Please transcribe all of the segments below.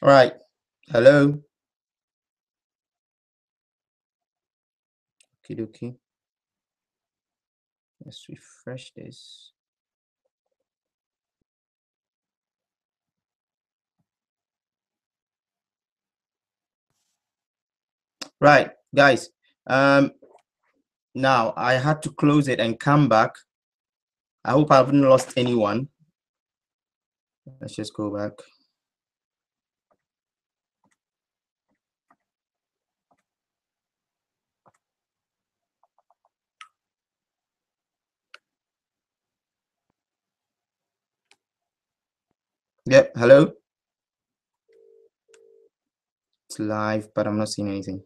All right. Hello. Okay, okay. Let's refresh this. Right, guys. Um, Now I had to close it and come back. I hope I haven't lost anyone. Let's just go back. Yep. Hello. It's live, but I'm not seeing anything.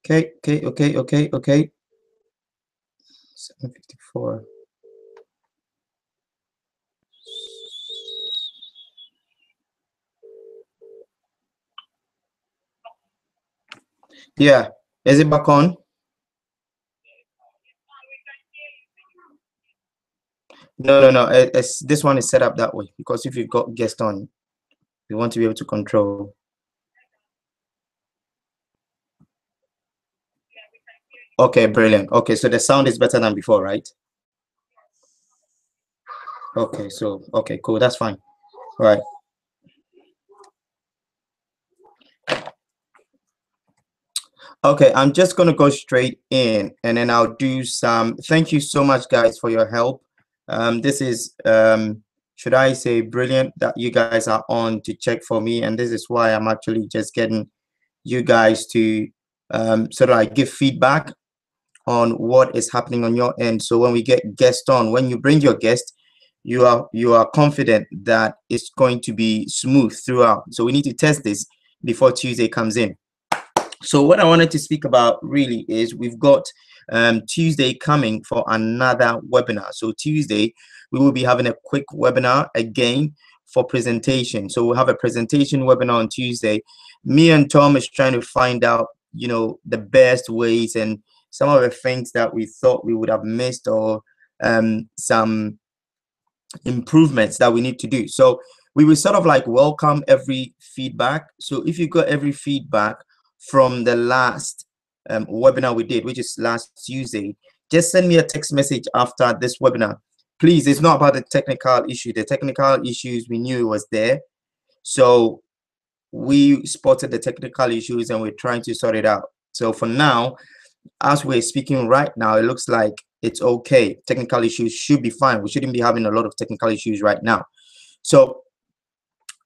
Okay. Okay. Okay. Okay. Okay. 7:54. Yeah. Is it back on? No, no, no. It's this one is set up that way because if you've got guest on, we want to be able to control. Okay, brilliant. Okay, so the sound is better than before, right? Okay, so okay, cool. That's fine. Right. Okay, I'm just gonna go straight in and then I'll do some. Thank you so much, guys, for your help. This is should I say brilliant that you guys are on to check for me, and this is why I'm actually just getting you guys to sort of like give feedback on what is happening on your end. So when we get guests on, when you bring your guest, you are confident that it's going to be smooth throughout. So we need to test this before Tuesday comes in. So what I wanted to speak about really is we've got Tuesday coming for another webinar. So Tuesday we will be having a quick webinar again for presentation. So we'll have a presentation webinar on Tuesday. Me and Tom is trying to find out, the best ways and some of the things that we thought we would have missed or some improvements that we need to do. So we will sort of like welcome every feedback. So if you got every feedback from the last webinar we did, which is last Tuesday, just send me a text message after this webinar. Please, it's not about the technical issue. The technical issues, we knew it was there. So we spotted the technical issues and we're trying to sort it out. So for now, as we're speaking right now, it looks like it's okay. Technical issues should be fine. We shouldn't be having a lot of technical issues right now. So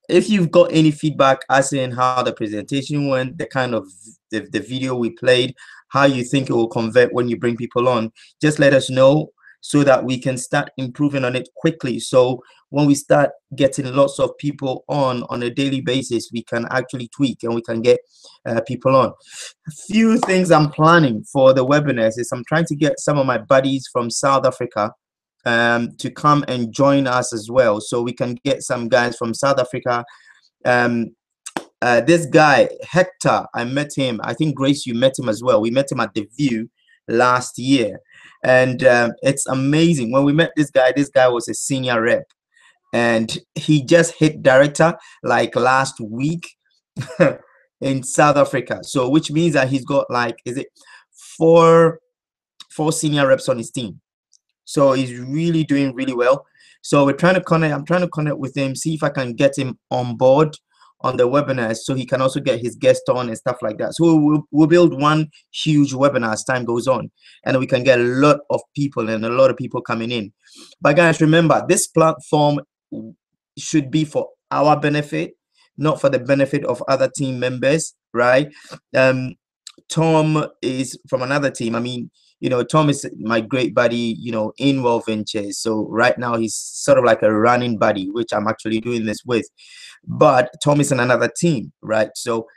if you've got any feedback as in how the presentation went, the kind of the video we played, how you think it will convert when you bring people on, just let us know so that we can start improving on it quickly. So when we start getting lots of people on a daily basis, we can actually tweak and we can get people on. A few things I'm planning for the webinars is I'm trying to get some of my buddies from South Africa to come and join us as well. So we can get some guys from South Africa. This guy, Hector, I met him. I think, Grace, you met him as well. We met him at The View last year. And it's amazing. When we met this guy was a senior rep. And he just hit director like last week in South Africa. So which means that he's got like, is it four senior reps on his team? So he's really doing really well. So we're trying to connect. I'm trying to connect with him, see if I can get him on board on the webinars so he can also get his guest on and stuff like that. So we'll build one huge webinar as time goes on, and we can get a lot of people and a lot of people coming in. But guys, remember, this platform should be for our benefit, not for the benefit of other team members, right? Tom is from another team. I mean, Tom is my great buddy, in World Ventures. So right now he's sort of like a running buddy, which I'm actually doing this with. But Tom is in another team, right? So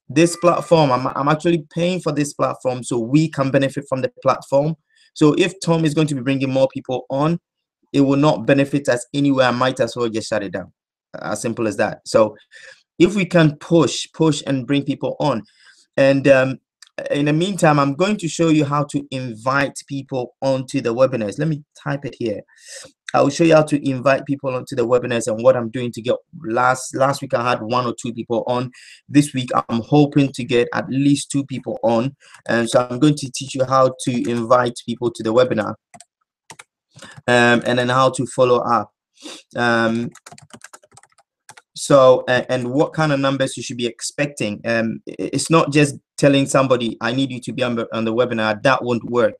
this platform, I'm actually paying for this platform so we can benefit from the platform. So if Tom is going to be bringing more people on, it will not benefit us anywhere. I might as well just shut it down. As simple as that. So if we can push and bring people on, and in the meantime, I'm going to show you how to invite people onto the webinars. Let me type it here. I will show you how to invite people onto the webinars and what I'm doing to get last week I had 1 or 2 people on. This week I'm hoping to get at least 2 people on, and so I'm going to teach you how to invite people to the webinar, and then how to follow up. So and what kind of numbers you should be expecting. It's not just telling somebody I need you to be on the webinar. That won't work.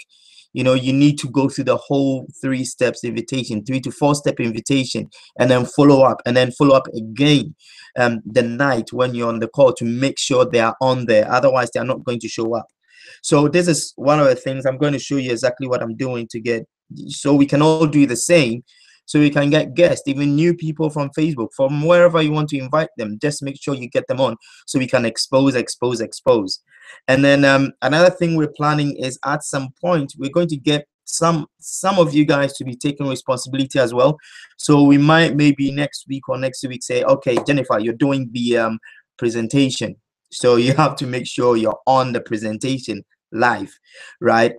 You know, you need to go through the whole 3 steps invitation, 3 to 4 step invitation, and then follow up, and then follow up again the night when you're on the call to make sure they are on there. Otherwise, they are not going to show up. So this is one of the things I'm going to show you exactly what I'm doing to get, so we can all do the same. So we can get guests, even new people from Facebook, from wherever you want to invite them. Just make sure you get them on so we can expose. And then another thing we're planning is at some point we're going to get some of you guys to be taking responsibility as well. So we might maybe next week say, okay, Jennifer, you're doing the presentation. So you have to make sure you're on the presentation live, right?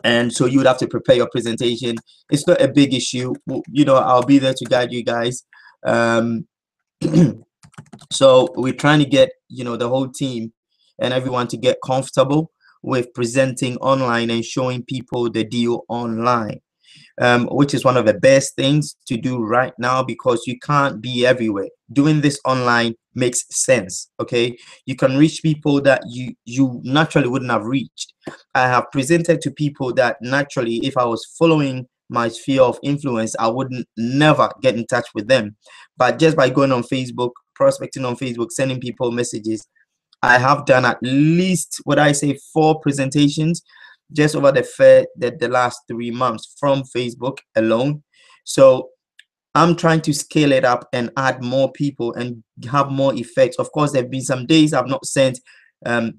And so you would have to prepare your presentation. It's not a big issue. You know, I'll be there to guide you guys. So we're trying to get, you know, the whole team and everyone to get comfortable with presenting online and showing people the deal online, which is one of the best things to do right now, because you can't be everywhere. Doing this online makes sense. Okay, you can reach people that you naturally wouldn't have reached. I have presented to people that naturally, if I was following my sphere of influence, I wouldn't never get in touch with them. But just by going on Facebook, prospecting on Facebook, sending people messages, I have done at least, what I say, 4 presentations just over the last 3 months from Facebook alone. So I'm trying to scale it up and add more people and have more effects. Of course, there have been some days I've not sent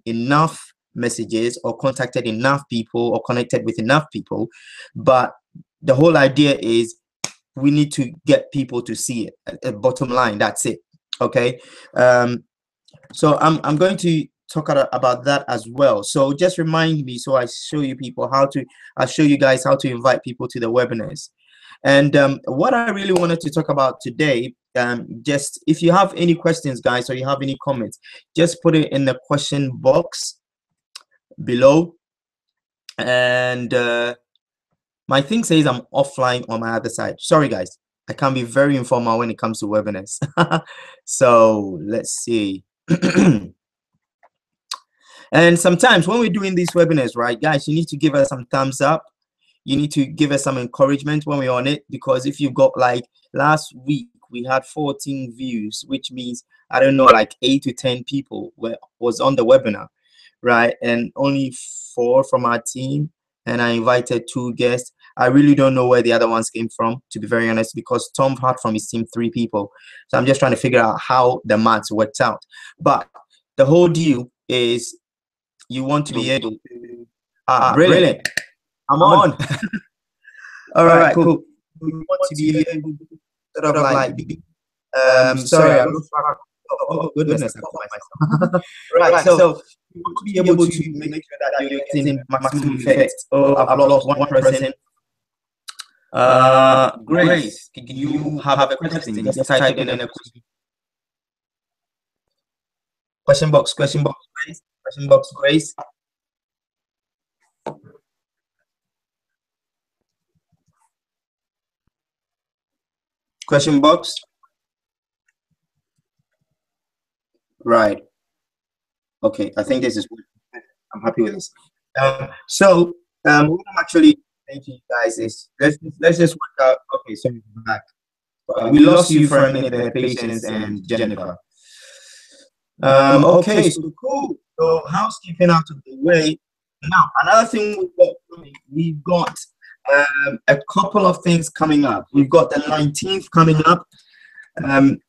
enough messages or contacted enough people or connected with enough people, but the whole idea is we need to get people to see it. Bottom line, that's it. Okay. So I'm going to talk about that as well. So just remind me, so I show you people I'll show you guys how to invite people to the webinars. And what I really wanted to talk about today, just if you have any questions, guys, or you have any comments, just put it in the question box below. And my thing says I'm offline on my other side. Sorry, guys. I can be very informal when it comes to webinars. So let's see. And sometimes when we're doing these webinars, right, guys, you need to give us some thumbs up. You need to give us some encouragement when we're on it, because if you've got, like, last week we had 14 views, which means, I don't know, like 8 to 10 people was on the webinar, right? And only 4 from our team, and I invited 2 guests. I really don't know where the other ones came from, to be very honest, because Tom had from his team 3 people. So I'm just trying to figure out how the maths worked out. But the whole deal is you want to be able to brilliant. I'm on. All right, cool. You want to be able to sort of like sorry, I'm oh goodness, I caught myself. Right, so you want to be able to make sure that you're getting maximum effect. Oh, I've lost one person. Grace, can you have a question? Just type it in a question box, Grace. Question box, Grace. Question box. Right. Okay, I think this is, I'm happy with this. So what I'm actually thinking, guys, is let's just work out. Okay, so we're back. We lost you for a minute there, Patience and Jennifer. Okay, so cool. So housekeeping out of the way. Now, another thing we've got a couple of things coming up. We've got the 19th coming up,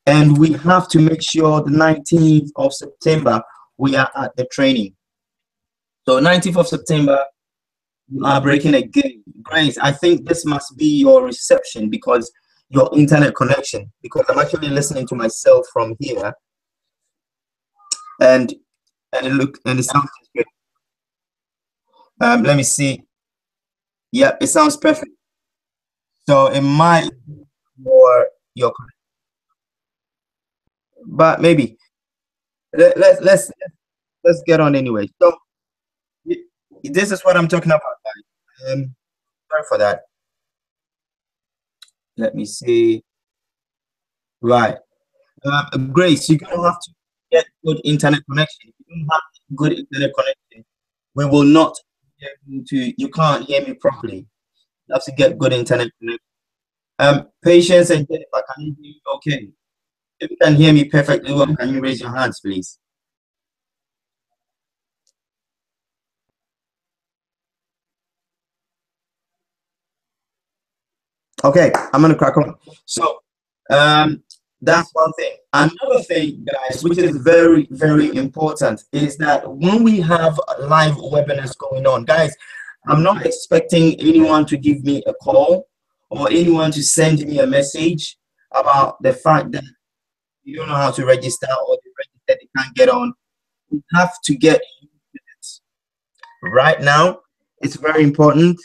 and we have to make sure the 19th of September we are at the training. So 19th of September, you are breaking again. Grace, I think this must be your reception, because your internet connection, because I'm actually listening to myself from here, and it sounds good. Let me see. Yeah, it sounds perfect. So it might be your but maybe let's get on anyway. So this is what I'm talking about, guys. Sorry for that. Let me see. Right. Grace, you're gonna have to get good internet connection. If you don't have good internet connection, we will not be able to. You can't hear me properly. You have to get good internet connection. Patience and Jennifer, can you hear me okay? If you can hear me perfectly well, can you raise your hands, please? Okay, I'm gonna crack on. So, um, that's one thing. Another thing, guys, which is very, very important, is that when we have live webinars going on, guys, I'm not expecting anyone to give me a call or anyone to send me a message about the fact that you don't know how to register or they registered, they can't get on. We have to get used to this. Right now, it's very important.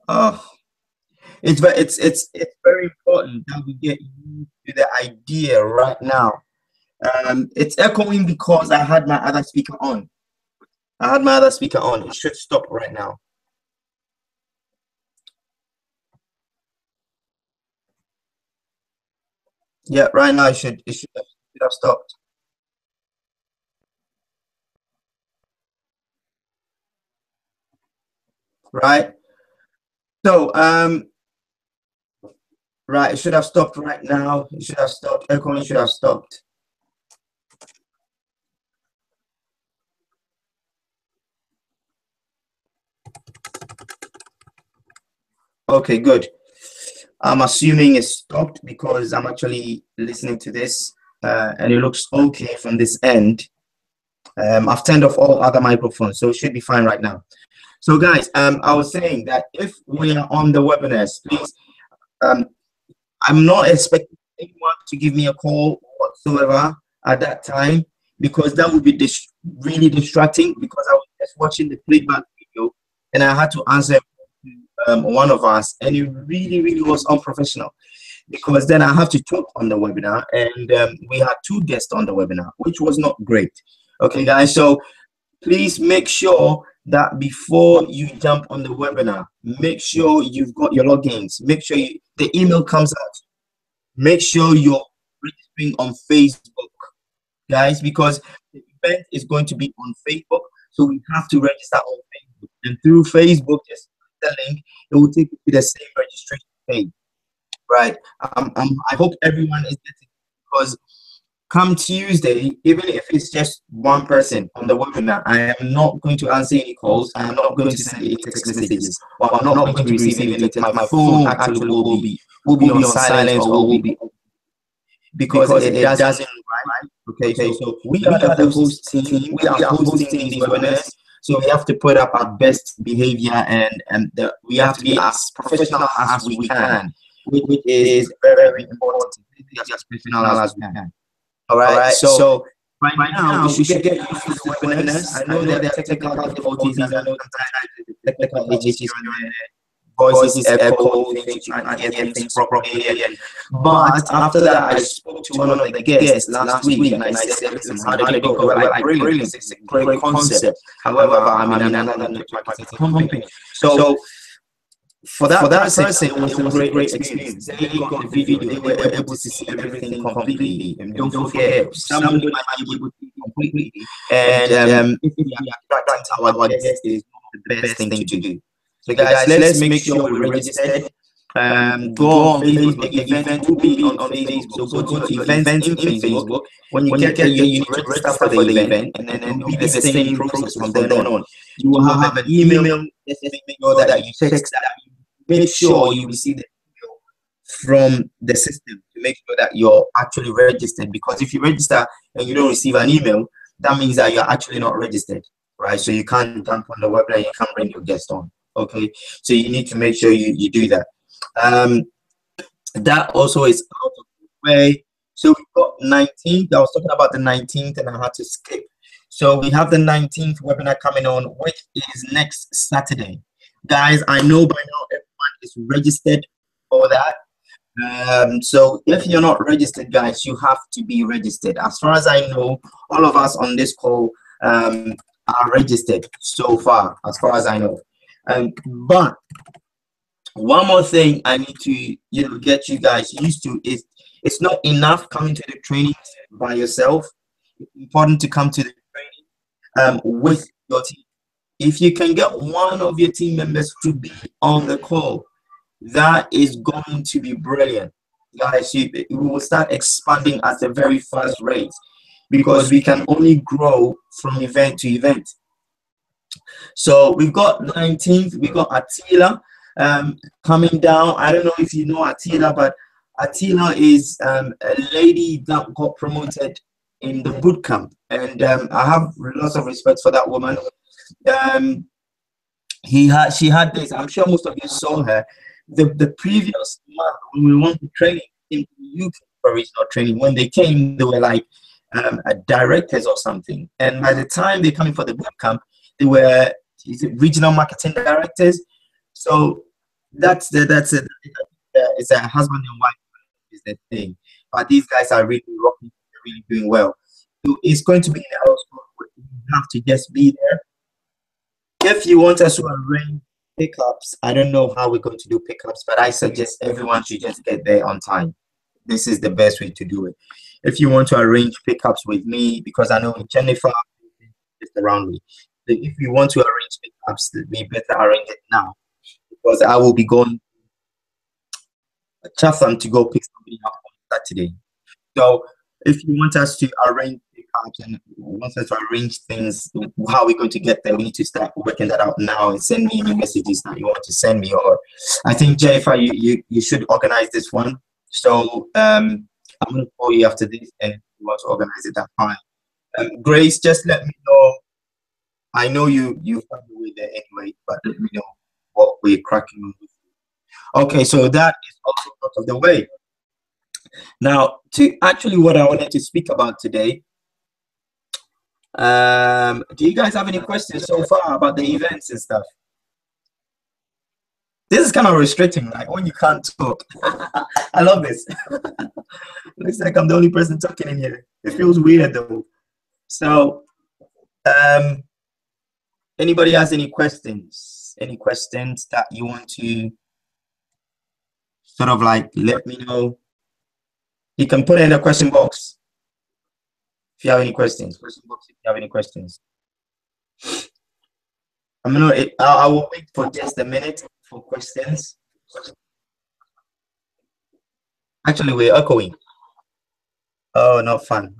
Oh, it's very important that we get used to the idea right now. It's echoing because I had my other speaker on. I had my other speaker on. It should stop right now. Yeah, right now it should have stopped. Right. So right, it should have stopped right now. It should have stopped. Echoing should have stopped. Okay, good. I'm assuming it stopped because I'm actually listening to this and it looks okay from this end. I've turned off all other microphones, so it should be fine right now. So, guys, I was saying that if we are on the webinars, please, um, I'm not expecting anyone to give me a call whatsoever at that time because that would be really distracting because I was just watching the playback video and I had to answer one of us, and it really, really was unprofessional because then I have to talk on the webinar, and we had two guests on the webinar, which was not great. Okay, guys, so please make sure that before you jump on the webinar, make sure you've got your logins. Make sure the email comes out. Make sure you're registering on Facebook, guys, because the event is going to be on Facebook. So we have to register on Facebook. And through Facebook, just the link, it will take you to the same registration page. Right. I hope everyone is getting it because come Tuesday, even if it's just one person on the webinar, I am not going to answer any calls. I am not going to send any text messages. Or I'm not going to receive any text. My phone actually will be on silence or will be because it doesn't right. Okay, so we are the host team. We are hosting these webinars. So we have to put up our best behavior and we have to be as professional as we can, which is very, very important. Be as professional as we can. All right. So right now, we should get used to the webinars. I know there are technical difficulties. I know sometimes technical issues here and there. Voices echo, things you can't hear things properly. But after that, I spoke to one of the guests last week and I said, listen, how did it go? They were like, brilliant. It's a great concept. However, I mean, another network marketing company. So for that person, it was a great experience. They got the video, they were able to see everything completely. And don't forget, somebody might be able to see completely. And if we are attracting our guests, is the best thing to do. So guys, let's make sure we're registered. Go on Facebook. The event will be on Facebook. So go to events in Facebook. When you get there, you need to register for the event, and then it will be the same process from then on. You will have an email. Just make sure that you text that. Make sure you receive the email from the system to make sure that you're actually registered. Because if you register and you don't receive an email, that means that you're actually not registered, right? So you can't jump on the webinar. You can't bring your guest on. Okay, so you need to make sure you do that. That also is out of the way. So we've got 19th. I was talking about the 19th and I had to skip. So we have the 19th webinar coming on, which is next Saturday. Guys, I know by now everyone is registered for that. So if you're not registered, guys, you have to be registered. As far as I know, all of us on this call are registered so far, as far as I know. But one more thing I need to, get you guys used to is it's not enough coming to the training by yourself. It's important to come to the training with your team. If you can get one of your team members to be on the call, that is going to be brilliant. Guys, we will start expanding at a very fast rate because we can only grow from event to event. So we've got 19th, we got Attila coming down. I don't know if you know Attila, but Attila is a lady that got promoted in the boot camp, and I have lots of respect for that woman. She had this. I'm sure most of you saw her. The previous month when we went to training in the UK for regional training, when they came, they were like directors or something. And by the time they come in for the boot camp, they were regional marketing directors. So it's a husband and wife business thing. But these guys are really rocking, really doing well. So it's going to be in the house. You have to just be there. If you want us to arrange pickups, I don't know how we're going to do pickups, but I suggest everyone should just get there on time. This is the best way to do it. If you want to arrange pickups with me, because I know Jennifer is around me. If you want to arrange pickups, we better arrange it now, because I will be going to Chatham to go pick somebody up on Saturday. So if you want us to arrange pickups and want us to arrange things, how we're going to get there, we need to start working that out now and send me any messages that you want to send me. Or I think Jennifer, you should organize this one. So I'm going to call you after this, and if you want to organize it, that's fine. Grace, just let me know. I know you found your way there anyway, but let me know what we're cracking on with. Okay, so that is also out of the way. Now, to actually what I wanted to speak about today, do you guys have any questions so far about the events and stuff? This is kind of restricting, like when you can't talk. I love this. Looks like I'm the only person talking in here. It feels weird though. So, anybody has any questions? Any questions that you want to sort of like let me know? You can put it in the question box if you have any questions. Question box if you have any questions. I will wait for just a minute for questions. Actually, we're echoing. Oh, not fun.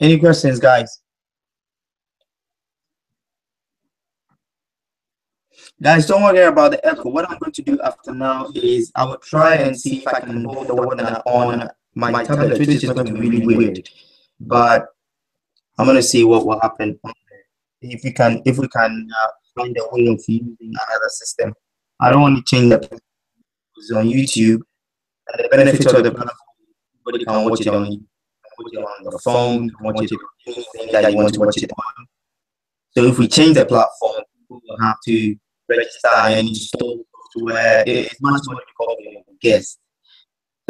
Any questions, guys? Guys, don't worry about the echo. What I'm going to do after now is I will try and see if I can hold the webinar on my tablet, which is going to be really weird. But I'm going to see what will happen. If we can find a way of using another system. I don't want to change the on YouTube. And the benefit of the platform, everybody can watch it on the phone, watch it on anything that you want to watch it on. So if we change the platform, we will have to register and install software. It's much more difficult than guess.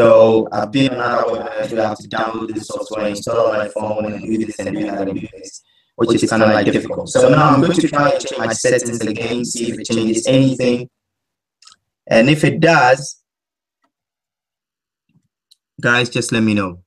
So I've been on another one. I actually have to download this software, install on my phone, and do this and do that and do this, which is kind of like difficult. So now I'm going to try and change my settings again, see if it changes anything. And if it does, guys, just let me know.